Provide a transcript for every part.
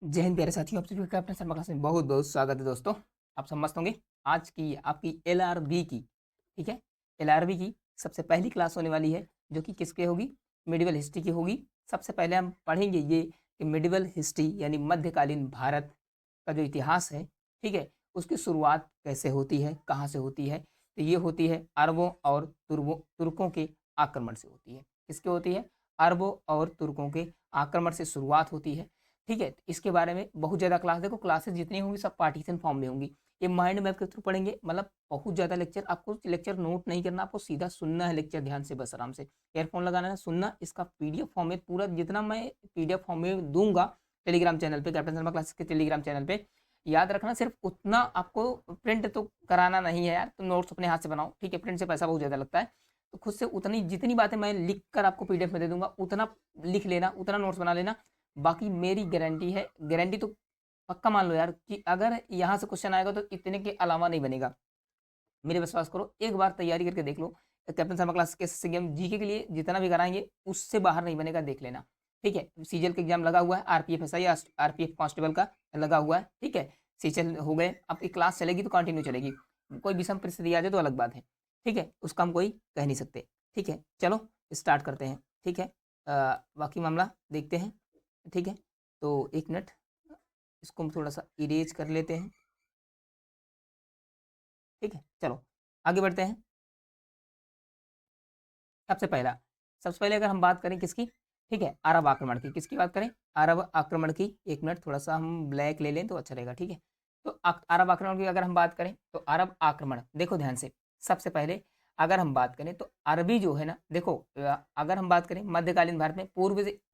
जय हिंद प्यारे साथियों, आप सभी का अपने शर्मा क्लास में बहुत बहुत स्वागत है दोस्तों। आप सब मस्त होंगे। आज की आपकी एलआरबी की, ठीक है, एलआरबी की सबसे पहली क्लास होने वाली है, जो कि किसके होगी, मिडिवल हिस्ट्री की होगी। सबसे पहले हम पढ़ेंगे ये कि मिडिवल हिस्ट्री यानी मध्यकालीन भारत का जो इतिहास है, ठीक है, उसकी शुरुआत कैसे होती है, कहाँ से होती है। तो ये होती है अरबों और तुर्कों के आक्रमण से होती है। किसके होती है? अरबों और तुर्कों के आक्रमण से शुरुआत होती है। ठीक है, इसके बारे में बहुत ज़्यादा क्लास, देखो क्लासेस जितनी होंगी सब पार्टीशन फॉर्म में होंगी। ये माइंड मैप के थ्रू पढ़ेंगे, मतलब बहुत ज़्यादा लेक्चर, आपको लेक्चर नोट नहीं करना, आपको सीधा सुनना है लेक्चर ध्यान से, बस आराम से ईयरफोन लगाना है, सुनना। इसका पीडीएफ फॉर्म में पूरा जितना मैं पीडीएफ फॉर्म में दूंगा टेलीग्राम चैनल पे, कैप्टन शर्मा क्लासेस के टेलीग्राम चैनल पे, याद रखना सिर्फ उतना, आपको प्रिंट तो कराना नहीं है यार, तो नोट्स अपने हाथ से बनाओ, ठीक है, प्रिंट से पैसा बहुत ज़्यादा लगता है, तो खुद से उतनी जितनी बातें मैं लिख कर आपको पीडीएफ में दे दूंगा उतना लिख लेना, उतना नोट्स बना लेना। बाकी मेरी गारंटी है, गारंटी तो पक्का मान लो यार, कि अगर यहाँ से क्वेश्चन आएगा तो इतने के अलावा नहीं बनेगा। मेरे विश्वास करो, एक बार तैयारी करके देख लो। कैप्टन शर्मा क्लास के एसएससी जीके के लिए जितना भी कराएंगे उससे बाहर नहीं बनेगा, देख लेना। ठीक है, सीजीएल का एग्जाम लगा हुआ है, आरपीएफ एसआई, आरपीएफ कांस्टेबल का लगा हुआ है, ठीक है, सीजीएल हो गए, अब एक क्लास चलेगी तो कंटिन्यू चलेगी। कोई विषम परिस्थिति आ जाए तो अलग बात है, ठीक है, उसका हम कोई कह नहीं सकते। ठीक है, चलो स्टार्ट करते हैं। ठीक है, बाकी मामला देखते हैं। ठीक है, तो एक मिनट, इसको हम थोड़ा सा इरेज कर लेते हैं। ठीक है, चलो आगे बढ़ते हैं। सबसे पहला, सबसे पहले अगर हम बात करें किसकी, ठीक है, अरब आक्रमण की, किसकी बात करें, अरब आक्रमण की। एक मिनट, थोड़ा सा हम ब्लैक ले लें तो अच्छा रहेगा। ठीक है, तो अरब आक्रमण की अगर हम बात करें तो अरब आक्रमण, देखो ध्यान से, सबसे पहले अगर हम बात करें तो अरबी जो है ना, देखो अगर हम बात करें मध्यकालीन भारत में,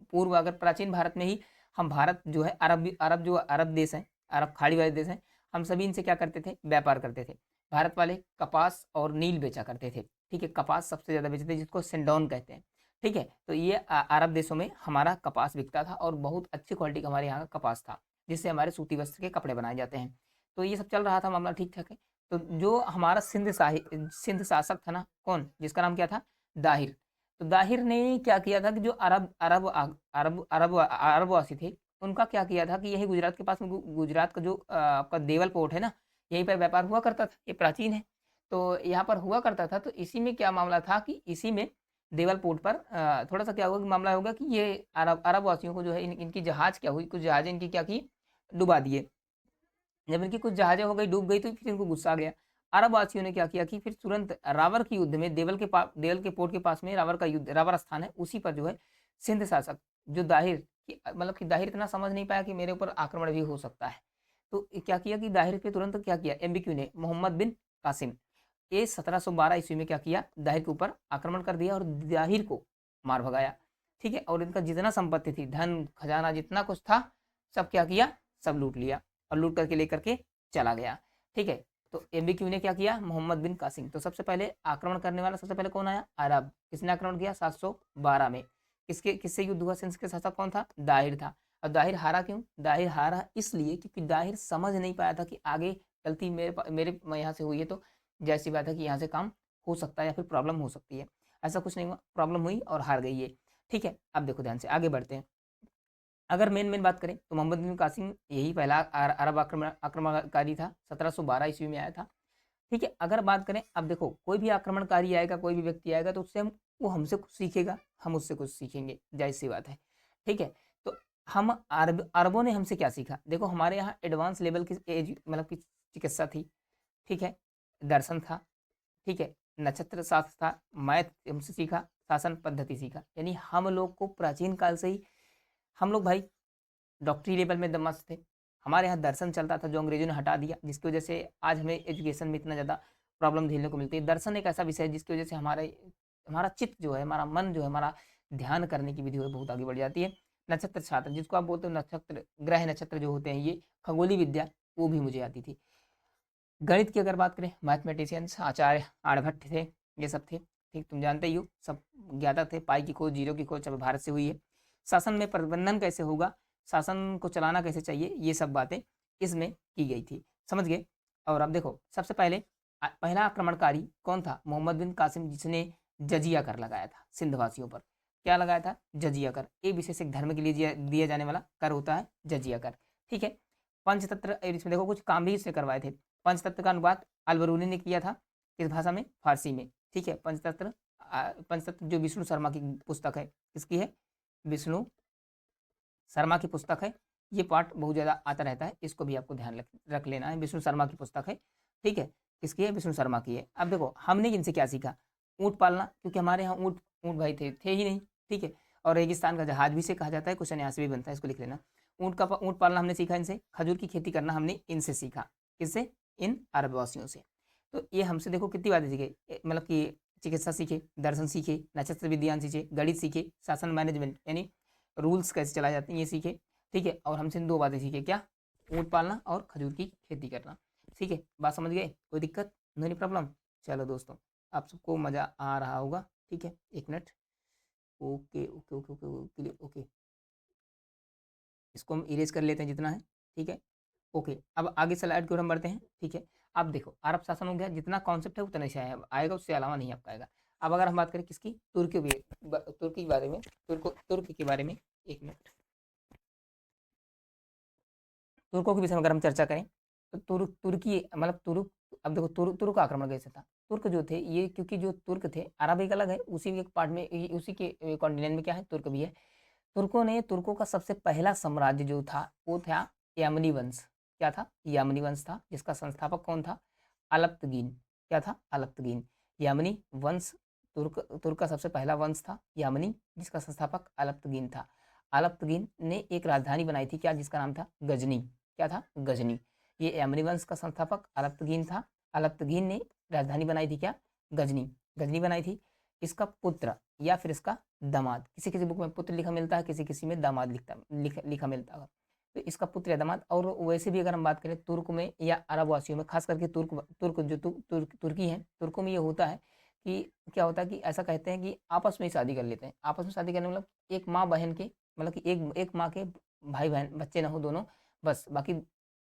पूर्व अगर प्राचीन भारत में ही हम, भारत जो है अरब, अरब जो अरब देश हैं, अरब खाड़ी वाले देश हैं, हम सभी इनसे क्या करते थे, व्यापार करते थे। भारत वाले कपास और नील बेचा करते थे। ठीक है, कपास सबसे ज़्यादा बेचते हैं, जिसको सिंडोन कहते हैं। ठीक है, तो ये अरब देशों में हमारा कपास बिकता था और बहुत अच्छी क्वालिटी का हमारे यहाँ का कपास था, जिससे हमारे सूती वस्त्र के कपड़े बनाए जाते हैं। तो ये सब चल रहा था, मामला ठीक ठाक है। तो जो हमारा सिंध शासक था ना, कौन, जिसका नाम क्या था, दाहिर। तो दाहिर ने क्या किया था कि जो अरब अरब अरब अरब अरबवासी थे, उनका क्या किया था कि यही गुजरात के पास में, गुजरात का जो आपका देवल पोर्ट है ना, यहीं पर व्यापार हुआ करता था, ये प्राचीन है। तो यहाँ पर हुआ करता था, तो इसी में क्या मामला था कि इसी में देवल पोर्ट पर थोड़ा सा क्या होगा कि मामला होगा कि ये अरब अरब वासियों को जो है, इनकी जहाज क्या हुई, कुछ जहाजें इनकी क्या की, डुबा दिए। जब इनकी कुछ जहाजें हो गई, डूब गई, तो फिर इनको गुस्सा आ गया। अरब वासियों ने क्या किया कि फिर तुरंत रावर के युद्ध में, देवल के पोर्ट के पास में रावर का युद्ध, रावर स्थान है, उसी पर जो है सिंध शासक जो दाहिर, मतलब कि दाहिर इतना समझ नहीं पाया कि मेरे ऊपर आक्रमण भी हो सकता है, तो क्या किया कि दाहिर पे तुरंत क्या किया, एमबीक्यू ने, मोहम्मद बिन कासिम, ये 1712 ईस्वी में क्या किया, दाहिर के ऊपर आक्रमण कर दिया और दाहिर को मार भगाया। ठीक है, और इनका जितना संपत्ति थी, धन खजाना जितना कुछ था, सब क्या किया, सब लूट लिया और लूट करके लेकर के चला गया। ठीक है, तो एमबीक्यू ने क्या किया, मोहम्मद बिन कासिम। तो सबसे पहले आक्रमण करने वाला सबसे पहले कौन आया, अरब। किसने आक्रमण किया, 712 में। किससे युद्ध हुआ, सिंध के शासक कौन था, दाहिर था। और दाहिर हारा क्यों, दाहिर हारा इसलिए क्योंकि दाहिर समझ नहीं पाया था कि आगे गलती मेरे यहाँ से हुई है, तो जैसी बात है कि यहाँ से काम हो सकता है या फिर प्रॉब्लम हो सकती है। ऐसा कुछ नहीं हुआ, प्रॉब्लम हुई और हार गई ये। ठीक है, अब देखो ध्यान से आगे बढ़ते हैं। अगर मेन बात करें तो मोहम्मद बिन कासिम यही पहला अरब आक्रमणकारी था, 1712 ईस्वी में आया था। ठीक है, अगर बात करें, अब देखो कोई भी आक्रमणकारी आएगा, कोई भी व्यक्ति आएगा, तो उससे हम, वो हमसे कुछ सीखेगा, हम उससे कुछ सीखेंगे, जाहिर सी बात है। ठीक है, तो हम अरबों ने हमसे क्या सीखा, देखो हमारे यहाँ एडवांस लेवल की एज, मतलब की चिकित्सा थी। ठीक है, दर्शन था। ठीक है, नक्षत्र शास्त्र था, मैथ हमसे सीखा, शासन पद्धति सीखा, यानी हम लोग को प्राचीन काल से ही, हम लोग भाई डॉक्टरी लेवल में मस्त थे। हमारे यहाँ दर्शन चलता था, जो अंग्रेजों ने हटा दिया, जिसकी वजह से आज हमें एजुकेशन में इतना ज़्यादा प्रॉब्लम झेलने को मिलती है। दर्शन एक ऐसा विषय है जिसकी वजह से हमारा चित्त जो है, हमारा मन जो है, हमारा ध्यान करने की विधि बहुत आगे बढ़ जाती है। नक्षत्र शास्त्र, जिसको आप बोलते हो नक्षत्र, ग्रह नक्षत्र जो होते हैं, ये खगोली विद्या, वो भी मुझे आती थी। गणित की अगर बात करें, मैथमेटिशियंस आचार्य आर्यभट्ट थे, ये सब थे। ठीक, तुम जानते ही हो, सब ज्ञाता थे। पाई की खोज, जीरो की खोज सब भारत से हुई है। शासन में प्रबंधन कैसे होगा, शासन को चलाना कैसे चाहिए, ये सब बातें इसमें की गई थी, समझ गए। और अब देखो, सबसे पहले पहला आक्रमणकारी कौन था, मोहम्मद बिन कासिम, जिसने जजिया कर लगाया था सिंध वासियों पर। क्या लगाया था, जजिया कर। एक विशेष एक धर्म के लिए दिया जाने वाला कर होता है जजिया कर। ठीक है। पंचतंत्र, इसमें देखो कुछ काम भी इसने करवाए थे। पंचतंत्र का अनुवाद अलबरूनी ने किया था, किस भाषा में? फारसी में। ठीक है। पंचतंत्र जो विष्णु शर्मा की पुस्तक है, किसकी है? विष्णु शर्मा की पुस्तक है। ये पार्ट बहुत ज़्यादा आता रहता है, इसको भी आपको ध्यान रख लेना है। विष्णु शर्मा की पुस्तक है, ठीक है। किसकी है? विष्णु शर्मा की है। अब देखो हमने इनसे क्या सीखा? ऊँट पालना, क्योंकि हमारे यहाँ ऊँट ऊँट भाई थे ही नहीं, ठीक है। और रेगिस्तान का जहाज भी से कहा जाता है, कुछ सन्यासी भी बनता है, इसको लिख लेना। ऊँट पालना हमने सीखा इनसे। खजूर की खेती करना हमने इनसे सीखा। किससे? इन अरबवासियों से। तो ये हमसे देखो कितनी बातें सीखे, मतलब कि चिकित्सा सीखे, दर्शन सीखे, नक्षत्र विज्ञान सीखे, गणित सीखे, शासन मैनेजमेंट यानी रूल्स कैसे चलाए जाते हैं ये सीखे, ठीक है। और हमसे 2 बातें सीखे, क्या? ऊँट पालना और खजूर की खेती करना, ठीक है। बात समझ गए? कोई दिक्कत? No problem? चलो दोस्तों, आप सबको मज़ा आ रहा होगा, ठीक है। 1 minute. Okay okay okay okay okay okay, इसको हम इरेज कर लेते हैं जितना है, ठीक है। ओके, अब आगे स्लाइड की ओर हम बढ़ते हैं, ठीक है। अब देखो अरब शासन हो गया, जितना कॉन्सेप्ट है उतना ही आएगा, उससे अलावा नहीं आपका आएगा। अब अगर हम बात करें किसकी? तुर्की के बारे में, तुर्क के बारे में। 1 मिनट। तुर्कों के विषय में अगर हम चर्चा करें तो तुर्की मतलब तुर्क, अब देखो तुर्क आक्रमण कैसे था? तुर्क जो थे ये, क्योंकि जो तुर्क थे, अरब एक अलग है, उसी एक पार्ट में उसी के कॉन्टिनेंट में क्या है? तुर्क भी है। तुर्कों का सबसे पहला साम्राज्य जो था वो था यामनी वंश। क्या था? यामनी वंश था, जिसका संस्थापक कौन था? अलप्तगीन। क्या था? अलप्तगीन। यामनी वंश तुर्क का सबसे पहला वंश था यामनी, जिसका संस्थापक अलप्तगीन था। अलप्तगीन ने एक राजधानी बनाई थी, क्या? जिसका नाम था गजनी। क्या था? गजनी। ये यामनी वंश का संस्थापक अलप्तगीन था। अलप्तगीन ने राजधानी बनाई थी, क्या? गजनी। गजनी बनाई थी। इसका पुत्र या फिर इसका दामाद, किसी किसी बुक में पुत्र लिखा मिलता है, किसी किसी में दामाद लिखा मिलता है। तो इसका पुत्र या दामाद। और वैसे भी अगर हम बात करें तुर्क में या अरब वासियों में, खास करके तुर्की है, तुर्कों में ये होता है कि क्या होता है कि ऐसा कहते हैं कि आपस में ही शादी कर लेते हैं। आपस में शादी करने मतलब एक माँ बहन के, मतलब कि एक माँ के भाई बहन बच्चे ना हो दोनों, बस। बाकी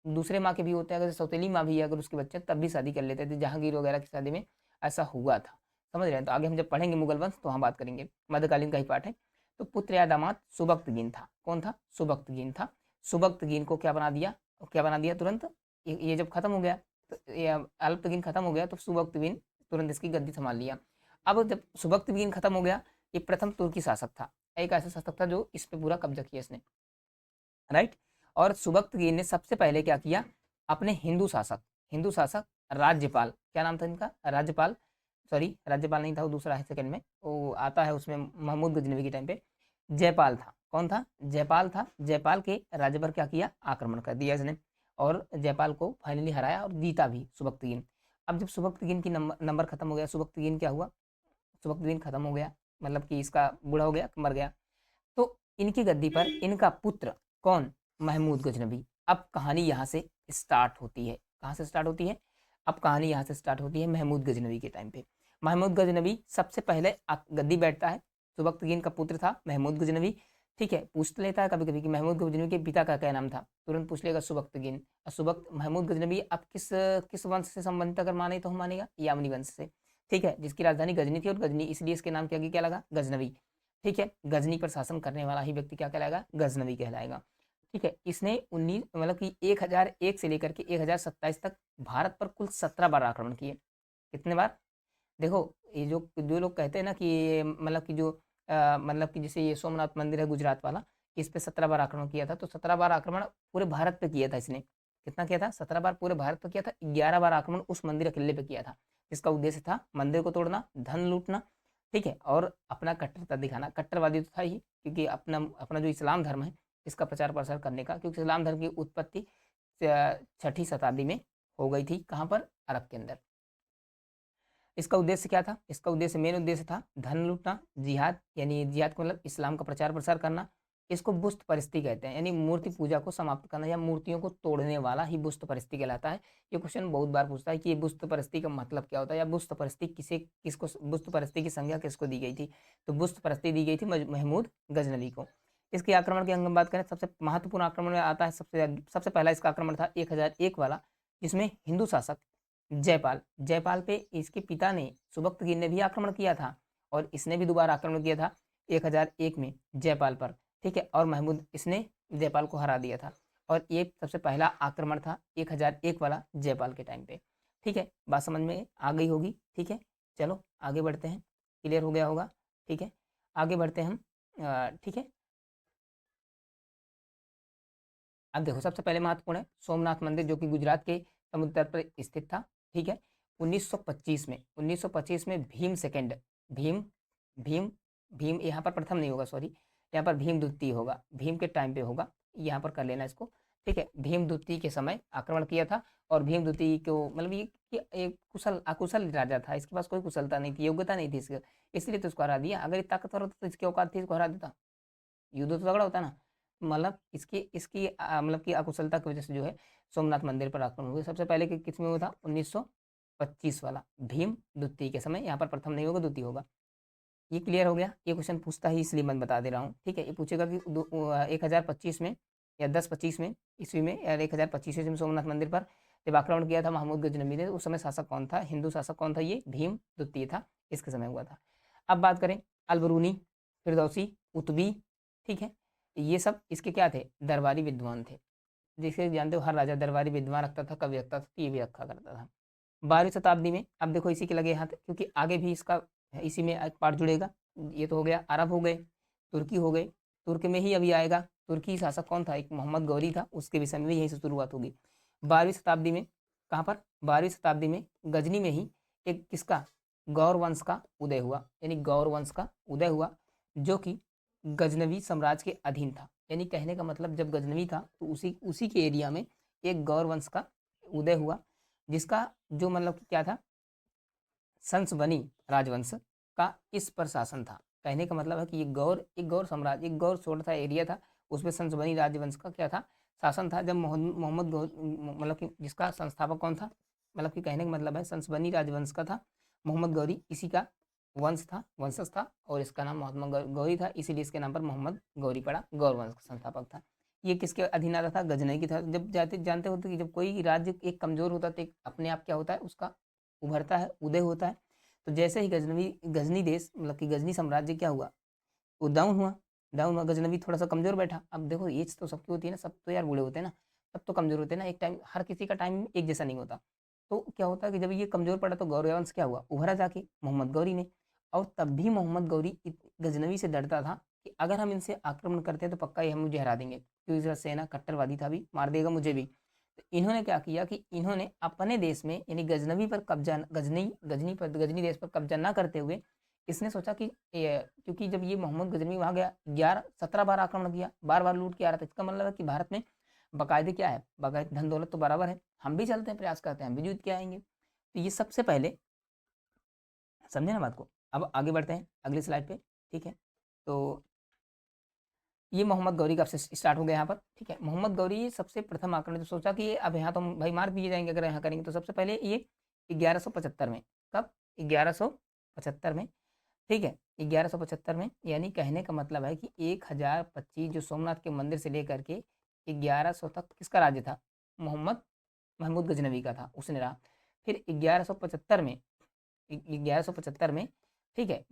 दूसरे माँ के भी होते हैं, अगर सौतेली माँ भी है अगर उसके बच्चे, तब भी शादी कर लेते थे। जहांगीर वगैरह की शादी में ऐसा हुआ था, समझ रहे हैं। तो आगे हम जब पढ़ेंगे मुगल वंश तो हम बात करेंगे, मध्यकालीन का ही पाठ है। तो पुत्र या दामाद सुबक्तगीन था। कौन था? सुबक्तगीन था। सुबक्तगीन को क्या बना दिया? क्या बना दिया तुरंत? ये जब खत्म हो गया, तो ये अल्पतगीन खत्म हो गया, तो सुबक्तगीन तुरंत इसकी गद्दी संभाल लिया। अब जब सुबक्तगीन खत्म हो गया, ये प्रथम तुर्की शासक था, एक ऐसा शासक था जो इस पे पूरा कब्जा किया इसने, राइट। और सुबक्तगीन ने सबसे पहले क्या किया? अपने हिंदू शासक राज्यपाल, क्या नाम था इनका? राज्यपाल, सॉरी राज्यपाल नहीं था, वो दूसरा है सेकंड में, वो आता है उसमें महमूद गजनवी के टाइम पे। जयपाल था। कौन था? जयपाल था। जयपाल के राज्य पर क्या किया? आक्रमण कर दिया इसने, और जयपाल को फाइनली हराया और जीता भी सुबक्तगीन। अब जब सुबक्तगीन की नंबर खत्म हो गया, सुबक्तगीन क्या हुआ? सुबक्तगीन खत्म हो गया, मतलब कि इसका बूढ़ा हो गया, मर गया। तो इनकी गद्दी पर इनका पुत्र कौन? महमूद गजनवी। अब कहानी यहाँ से स्टार्ट होती है। कहाँ से स्टार्ट होती है? अब कहानी यहाँ से स्टार्ट होती है महमूद गजनवी के टाइम पे। महमूद गजनवी सबसे पहले गद्दी बैठता है। सुबक्तगीन का पुत्र था महमूद गजनवी, ठीक है। पूछ लेता है कभी कभी कि महमूद गजनवी के पिता का क्या नाम था, तुरंत पूछ लेगा सुबक्तगीन। महमूद गजनवी अब किस किस वंश से संबंधित अगर माने तो हम मानेगा यामनी वंश से, ठीक है, जिसकी राजधानी गजनी थी, और गजनी इसलिए इसके नाम के आगे क्या लगा? गजनवी, ठीक है। गजनी पर शासन करने वाला ही व्यक्ति क्या कहलाएगा? गजनवी कहलाएगा, ठीक है। इसने 19 मतलब कि 1001 से लेकर के 1027 तक भारत पर कुल 17 बार आक्रमण किए। कितने बार? देखो ये जो जो लोग कहते हैं ना कि मतलब कि जो मतलब कि जैसे ये सोमनाथ मंदिर है गुजरात वाला, इस पे 17 बार आक्रमण किया था। तो 17 बार आक्रमण पूरे भारत पे किया था इसने। कितना किया था? 17 बार पूरे भारत पे किया था। 11 बार आक्रमण उस मंदिर अकेले पे किया था, जिसका उद्देश्य था मंदिर को तोड़ना, धन लूटना, ठीक है, और अपना कट्टरता दिखाना। कट्टरवादी तो था ही, क्योंकि अपना अपना जो इस्लाम धर्म है इसका प्रचार प्रसार करने का, क्योंकि इस्लाम धर्म की उत्पत्ति 6ठी शताब्दी में हो गई थी। कहाँ पर? अरब के अंदर। इसका उद्देश्य क्या था? इसका उद्देश्य, मेन उद्देश्य था धन लूटना, जिहाद, यानी जिहाद को मतलब इस्लाम का प्रचार प्रसार करना। इसको बुस्त परस्ती कहते हैं, यानी मूर्ति पूजा को समाप्त करना, या मूर्तियों को तोड़ने वाला ही बुस्त परस्ती कहलाता है। ये क्वेश्चन बहुत बार पूछता है कि ये बुस्त परस्ती का मतलब क्या होता है, या बुस्त परस्ती किसको, बुस्त परस्ती की संज्ञा किसको दी गई थी? तो बुस्त परस्ती दी गई थी महमूद गजनवी को। इसके आक्रमण की हम बात करें, सबसे महत्वपूर्ण आक्रमण में आता है, सबसे पहला इसका आक्रमण था 1001 वाला, जिसमें हिंदू शासक जयपाल पे इसके पिता ने, सुबक्तगीन ने भी आक्रमण किया था, और इसने भी दोबारा आक्रमण किया था 1001 में जयपाल पर, ठीक है। और महमूद इसने जयपाल को हरा दिया था। और ये सबसे पहला आक्रमण था 1001 वाला जयपाल के टाइम पे। ठीक है, बात समझ में आ गई होगी। ठीक है, चलो आगे बढ़ते हैं, क्लियर हो गया होगा। ठीक है, आगे बढ़ते हैं हम। ठीक है, अब देखो सबसे पहले महत्वपूर्ण है सोमनाथ मंदिर, जो कि गुजरात के समुद्र तट पर स्थित था। ठीक है, 1925 में भीम सेकंड, भीम भीम भीम यहाँ पर प्रथम नहीं होगा, सॉरी, यहाँ पर भीम द्वितीय होगा, भीम के टाइम पे होगा, यहाँ पर कर लेना इसको। ठीक है, भीम द्वितीय के समय आक्रमण किया था। और भीम द्वितीय को मतलब ये एक अकुशल राजा था, इसके पास कोई कुशलता नहीं थी, योग्यता नहीं थी इसके, इसलिए तो इसको हरा दिया। अगर ये ताकतवर होता तो इसकी औकात थी, इसको हरा देता, युद्ध तो तगड़ा होता ना। मतलब इसकी इसकी मतलब की अकुशलता की वजह से जो है सोमनाथ मंदिर पर आक्रमण हुए। सबसे पहले किस में हुआ था? 1925 वाला भीम द्वितीय के समय, यहाँ पर प्रथम नहीं होगा, द्वितीय होगा। ये क्लियर हो गया। ये क्वेश्चन पूछता ही इसलिए मैं बता दे रहा हूँ। ठीक है, ये पूछेगा कि 1025 में या 1025 में ईस्वी में या 1025 ईस्वी में सोमनाथ मंदिर पर जब आक्रमण किया था महमूद गजनवी ने, उस समय शासक कौन था? हिंदू शासक कौन था? ये भीम द्वितीय था, इसके समय हुआ था। अब बात करें अलबरूनी, फिरदौसी, उतबी। ठीक है, ये सब इसके क्या थे? दरबारी विद्वान थे। जैसे जानते हो हर राजा दरबारी विद्वान रखता था, कवि रखता था, तो ये भी रखा करता था। 12वीं शताब्दी में, अब देखो इसी के लगे हाथ, क्योंकि आगे भी इसका इसी में एक पार्ट जुड़ेगा। ये तो हो गया, अरब हो गए, तुर्की हो गए, तुर्क में ही अभी आएगा। तुर्की शासक कौन था? एक मोहम्मद गौरी था, उसके विषय में भी यहीं से शुरुआत होगी। 12वीं शताब्दी में, कहाँ पर? 12वीं शताब्दी में गजनी में ही एक किसका? गौर वंश का उदय हुआ, यानी गौर वंश का उदय हुआ, जो कि गजनवी साम्राज्य के अधीन था। यानी कहने का मतलब जब गजनवी था तो उसी उसी के एरिया में एक गौर वंश का उदय हुआ, जिसका जो मतलब कि क्या था? संसबनी राजवंश का इस पर शासन था। कहने का मतलब है कि ये एक गौर साम्राज्य, एक गौर छोटा सा एरिया था, उसमें संसबनी राजवंश का क्या था? शासन था। जब मोहम्मद मतलब कि जिसका संस्थापक कौन था? मतलब कि कहने का मतलब है संसबनी राजवंश का था मोहम्मद गौरी, इसी का वंश था, वंशज था, और इसका नाम मोहम्मद गौरी था, इसीलिए इसके नाम पर मोहम्मद गौरी पड़ा, गौर वंश का संस्थापक था। ये किसके अधीन आता था? गजनई की था। जब जानते होते कि जब कोई राज्य एक कमजोर होता है तो अपने आप क्या होता है? उसका उभरता है, उदय होता है। तो जैसे ही गजनी देश मतलब कि गजनी साम्राज्य क्या हुआ? वो डाउन हुआ, डाउन हुआ, गजनवी थोड़ा सा कमजोर बैठा। अब देखो एज तो सबकी होती है ना, सब तो यार बूढ़े होते हैं ना, सब तो कमजोर होते हैं ना, एक टाइम हर किसी का टाइम एक जैसा नहीं होता। तो क्या होता है कि जब ये कमजोर पड़ा तो गौरव वंश क्या हुआ? उभरा जाके मोहम्मद गौरी ने। और तब भी मोहम्मद गौरी गजनवी से डरता था कि अगर हम इनसे आक्रमण करते हैं तो पक्का ये हम मुझे हरा देंगे, क्योंकि इसका सेना कट्टरवादी था, भी मार देगा मुझे भी। तो इन्होंने क्या किया कि इन्होंने अपने देश में यानी गजनवी पर कब्जा, गजनी देश पर कब्जा ना करते हुए इसने सोचा कि क्योंकि जब ये मोहम्मद गजनवी वहां गया, 17 बार आक्रमण किया, बार बार लूट के आ रहा था, इसका मतलब है कि भारत में बाकायदे क्या है? बाकायदे धन दौलत तो बराबर है, हम भी चलते हैं, प्रयास करते हैं, हम भी जीत के आएंगे। तो ये सबसे पहले समझे ना बात को। अब आगे बढ़ते हैं अगली स्लाइड पे। ठीक है, तो ये मोहम्मद गौरी का स्टार्ट हो गया यहाँ पर। ठीक है, मोहम्मद गौरी सबसे प्रथम आक्रमण तो सोचा कि अब यहाँ तो हम भाई मार दिए जाएंगे अगर यहाँ करेंगे। तो सबसे पहले ये 1175 में, कब? 1175 में। ठीक है, 1175 में, यानी कहने का मतलब है कि 1025 जो सोमनाथ के मंदिर से लेकर के 1100 तक किसका राज्य था? महमूद गजनवी का था, उसने रहा। फिर 1175 में, 1175 में, ठीक है,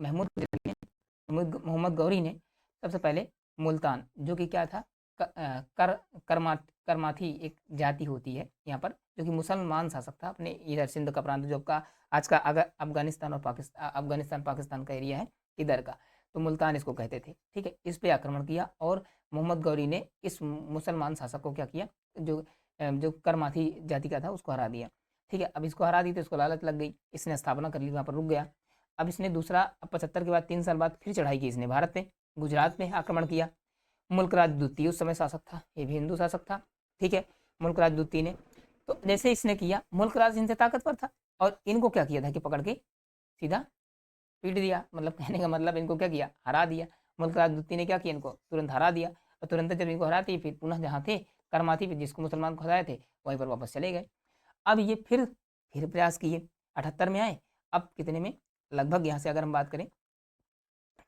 मोहम्मद गौरी ने सबसे पहले मुल्तान, जो कि क्या था? कर करमाथी एक जाति होती है यहाँ पर, जो कि मुसलमान शासक था अपने इधर सिंध का प्रांत, जो आपका आज का अगर अफगानिस्तान और पाकिस्तान का एरिया है, इधर का। तो मुल्तान इसको कहते थे। ठीक है, इस पे आक्रमण किया और मोहम्मद गौरी ने इस मुसलमान शासक को क्या किया? जो करमाथी जाति का था उसको हरा दिया। ठीक है, अब इसको हरा दी तो इसको लालच लग गई, इसने स्थापना कर ली, वहाँ पर रुक गया। अब इसने दूसरा 75 के बाद 3 साल बाद फिर चढ़ाई की इसने भारत पे, गुजरात में आक्रमण किया। मुल्कराज द्वितीय उस समय शासक था, ये भी हिंदू शासक था। ठीक है, मुल्कराज द्वितीय ने, तो जैसे इसने किया, मुल्कराज इनसे ताकतवर था और इनको क्या किया था कि पकड़ के सीधा पीट दिया। मतलब कहने का मतलब इनको क्या किया? हरा दिया। मुल्कराज द्वितीय ने क्या किया? इनको तुरंत हरा दिया। और तुरंत जब इनको हराते फिर पुनः जहाँ थे करमाथी पे, जिसको मुसलमान को हराए थे, वहीं पर वापस चले गए। अब ये फिर प्रयास किए, 78 में आए। अब कितने में? लगभग यहाँ से अगर हम बात करें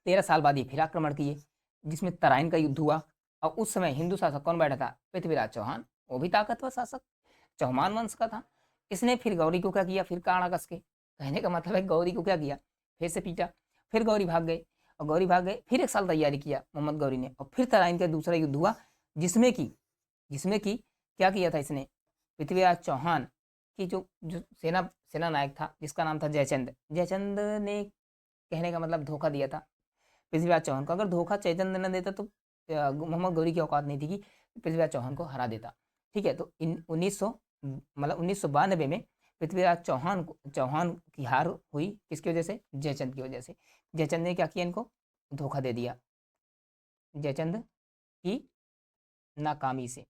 13 साल बाद ये फिर आक्रमण किए, जिसमें तराइन का युद्ध हुआ। और उस समय हिंदू शासक कौन बैठा था? पृथ्वीराज चौहान, वो भी ताकतवर शासक, चौहान वंश का था। इसने फिर गौरी को क्या किया? फिर काड़ा कस के, कहने का मतलब है गौरी को क्या किया? फिर से पीटा। फिर गौरी भाग गए, और गौरी भाग गए, फिर 1 साल तैयारी किया मोहम्मद गौरी ने, और फिर तराइन का दूसरा युद्ध हुआ, जिसमें कि जिसमें कि क्या किया था इसने, पृथ्वीराज चौहान की जो जो सेना नायक था जिसका नाम था जयचंद। जयचंद ने कहने का मतलब धोखा दिया था पृथ्वीराज चौहान को। अगर धोखा जयचंद न देता तो मोहम्मद गौरी की औकात नहीं थी कि पृथ्वीराज चौहान को हरा देता। ठीक है, तो इन 1992 में पृथ्वीराज चौहान की हार हुई किसकी वजह से, जयचंद की वजह से। जयचंद ने क्या किया, इनको धोखा दे दिया, जयचंद की नाकामी से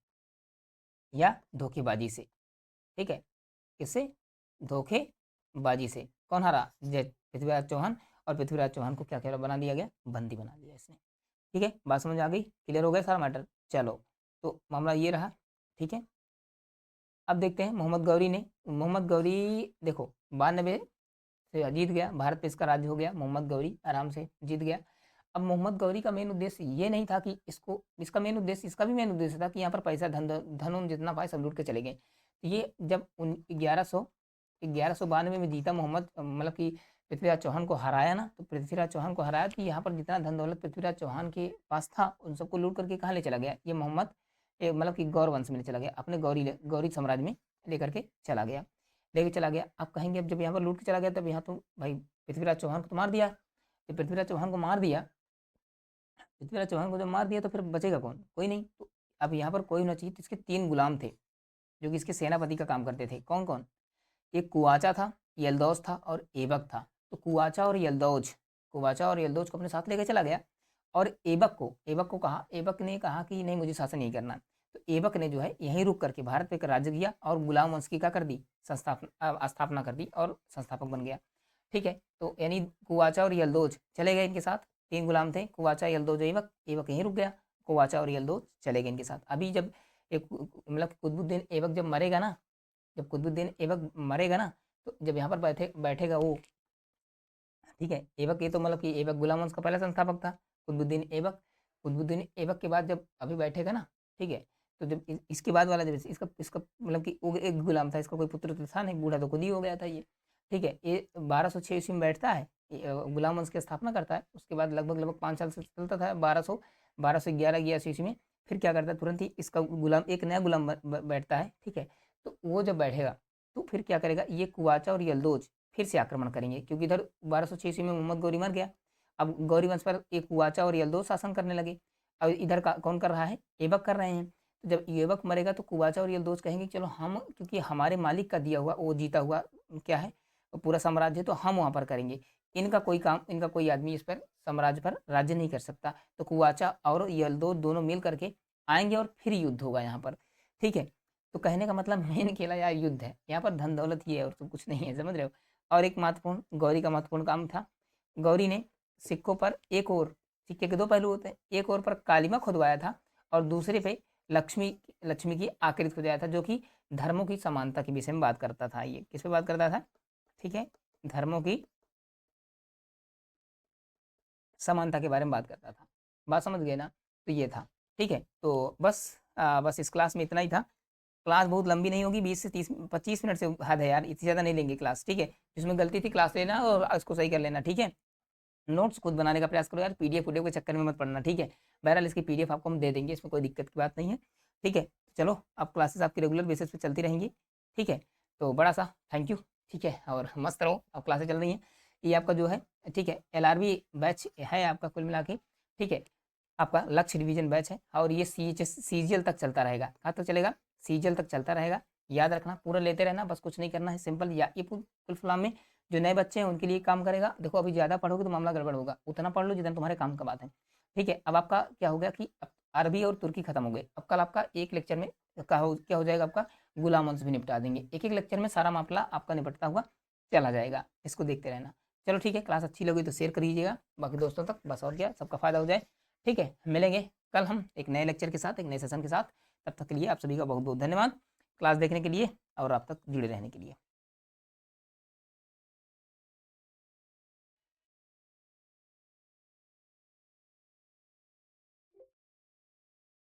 या धोखेबाजी से। ठीक है, किससे, धोखेबाजी से। कौन हारा, जय पृथ्वीराज चौहान। और पृथ्वीराज चौहान को क्या क्या बना दिया गया, बंदी बना दिया इसने। ठीक है, बात समझ आ गई, क्लियर हो गया सारा मैटर। चलो, तो मामला ये रहा। ठीक है, अब देखते हैं मोहम्मद गौरी देखो 92 से जीत गया, भारत पे इसका राज्य हो गया, मोहम्मद गौरी आराम से जीत गया। अब मोहम्मद गौरी का मेन उद्देश्य ये नहीं था कि इसका मेन उद्देश्य, इसका भी मेन उद्देश्य था कि यहाँ पर पैसा धन जितना पाए सब लूट के चले गए। तो ये जब 1192 में जीता मोहम्मद, मतलब कि पृथ्वीराज चौहान को हराया ना, तो पृथ्वीराज चौहान को हराया, तो यहाँ पर जितना धन दौलत पृथ्वीराज चौहान के पास था उन सबको लूट करके कहाँ ले चला गया ये मोहम्मद, मतलब कि गौर वंश में चला गया, अपने गौरी साम्राज्य में लेकर के चला गया, लेके चला गया। आप कहेंगे अब जब यहाँ पर लूट के चला गया तब यहाँ तो भाई पृथ्वीराज चौहान को तो मार दिया। तो पृथ्वीराज चौहान को मार दिया, पृथ्वीराज चौहान को जब मार दिया तो फिर बचेगा कौन, कोई नहीं। तो अब यहाँ पर कोई होना चाहिए, तो इसके 3 गुलाम थे जो कि इसके सेनापति का काम करते थे। कौन कौन, एक कुआचा था, यल्दौज था और ऐबक था। तो कुआचा और यल्दौज को अपने साथ लेकर चला गया। और ऐबक को कहा, ऐबक ने कहा कि नहीं मुझे शासन नहीं करना। तो ऐबक ने जो है यहीं रुक करके भारत पे राज्य किया और गुलाम वंश की क्या कर दी, स्थापना कर दी और संस्थापक बन गया। ठीक है, तो यानी कुआचा और यल्दौज चले गए इनके साथ, 3 गुलाम थे, कुआचा यल्दौज ऐबक यहीं रुक गया, कुआचा और यल्दौज चले गए इनके साथ। अभी जब एक मतलब कुतुबुद्दीन ऐबक जब मरेगा ना, तो जब यहाँ पर बैठेगा वो, ठीक है, ऐबक, ये तो मतलब कि ऐबक गुलाम वंश का पहला संस्थापक था, कुतुबुद्दीन ऐबक के बाद जब अभी बैठेगा ना, ठीक है, तो जब इसके बाद वाला जब इसका इसका मतलब कि वो एक गुलाम था, इसका कोई पुत्र तो था नहीं, बूढ़ा तो खुद ही हो गया था ये। ठीक है, ये 1206 ईस्वी में बैठता है, गुलाम वंश की स्थापना करता है। उसके बाद लगभग 5 साल से चलता था, 1211 ईस्वी में फिर क्या करता है, तुरंत ही इसका गुलाम, एक नया गुलाम बैठता है। ठीक है, तो वो जब बैठेगा तो फिर क्या करेगा, ये कुआचा और यल्दौज फिर से आक्रमण करेंगे, क्योंकि इधर 1206 ईस्वी में मोहम्मद गौरी मर गया। अब गौरी वंश पर एक कुआचा और यल्दौज शासन करने लगे। अब इधर का कौन कर रहा है, ऐबक कर रहे हैं। तो जब ऐबक मरेगा तो कुआचा और यल्दौज कहेंगे चलो हम, क्योंकि हमारे मालिक का दिया हुआ वो जीता हुआ क्या है, पूरा साम्राज्य, तो हम वहाँ पर करेंगे, इनका कोई आदमी इस पर साम्राज्य पर राज्य नहीं कर सकता। तो कुआचा और यल्दौज दोनों मिल करके आएंगे और फिर युद्ध होगा यहाँ पर। ठीक है, तो कहने का मतलब मेन खेला यार युद्ध है, यहाँ पर धन दौलत ये है और तो कुछ नहीं है, समझ रहे हो। और एक महत्वपूर्ण गौरी का महत्वपूर्ण काम था, गौरी ने सिक्कों पर सिक्के के 2 पहलू होते हैं, एक ओर पर कालिमा खुदवाया था और दूसरे पे लक्ष्मी की आकृति खुदवाया था, जो कि धर्मों की समानता के विषय में बात करता था। ये किस पे बात करता था, ठीक है, धर्मों की समानता के बारे में बात करता था। बात समझ गए ना, तो ये था। ठीक है, तो बस इस क्लास में इतना ही था। क्लास बहुत लंबी नहीं होगी, 20 से 25 मिनट से हद है यार, इतनी ज़्यादा नहीं लेंगे क्लास। ठीक है, जिसमें गलती थी क्लास लेना और उसको सही कर लेना। ठीक है, नोट्स खुद बनाने का प्रयास करो यार, पीडीएफ के चक्कर में मत पड़ना। ठीक है, बहरहाल इसकी पीडीएफ आपको हम दे देंगे, इसमें कोई दिक्कत की बात नहीं है। ठीक है, चलो अब क्लासेस आपकी रेगुलर बेसिस पे चलती रहेंगी। ठीक है, तो बड़ा सा थैंक यू। ठीक है, और मस्त रहो, अब क्लासेस चल रही हैं। ये आपका जो है, ठीक है, एलआरबी बैच है आपका कुल मिला के। ठीक है, आपका लक्ष्य रिवीजन बैच है और ये सीजीएल तक चलता रहेगा। कहाँ तक चलेगा, सीजीएल तक चलता रहेगा। याद रखना, पूरा लेते रहना, बस कुछ नहीं करना है, सिंपल। या ये फुल फॉर्म में जो नए बच्चे हैं उनके लिए काम करेगा। देखो अभी ज़्यादा पढ़ोगे तो मामला गड़बड़ होगा, उतना पढ़ लो जितना तुम्हारे काम का बात है। ठीक है, अब आपका क्या हो गया कि अरबी और तुर्की खत्म हो गए। अब कल आपका एक लेक्चर में क्या हो जाएगा, आपका गुलाम वंश भी निपटा देंगे। एक लेक्चर में सारा मामला आपका निपटता हुआ चला जाएगा, इसको देखते रहना। चलो ठीक है, क्लास अच्छी लगी तो शेयर करिएगा बाकी दोस्तों तक, बस और क्या, सबका फायदा हो जाए। ठीक है, मिलेंगे कल हम एक नए लेक्चर के साथ, एक नए सेशन के साथ। तब तक के लिए आप सभी का बहुत बहुत धन्यवाद क्लास देखने के लिए और आप तक जुड़े रहने के लिए।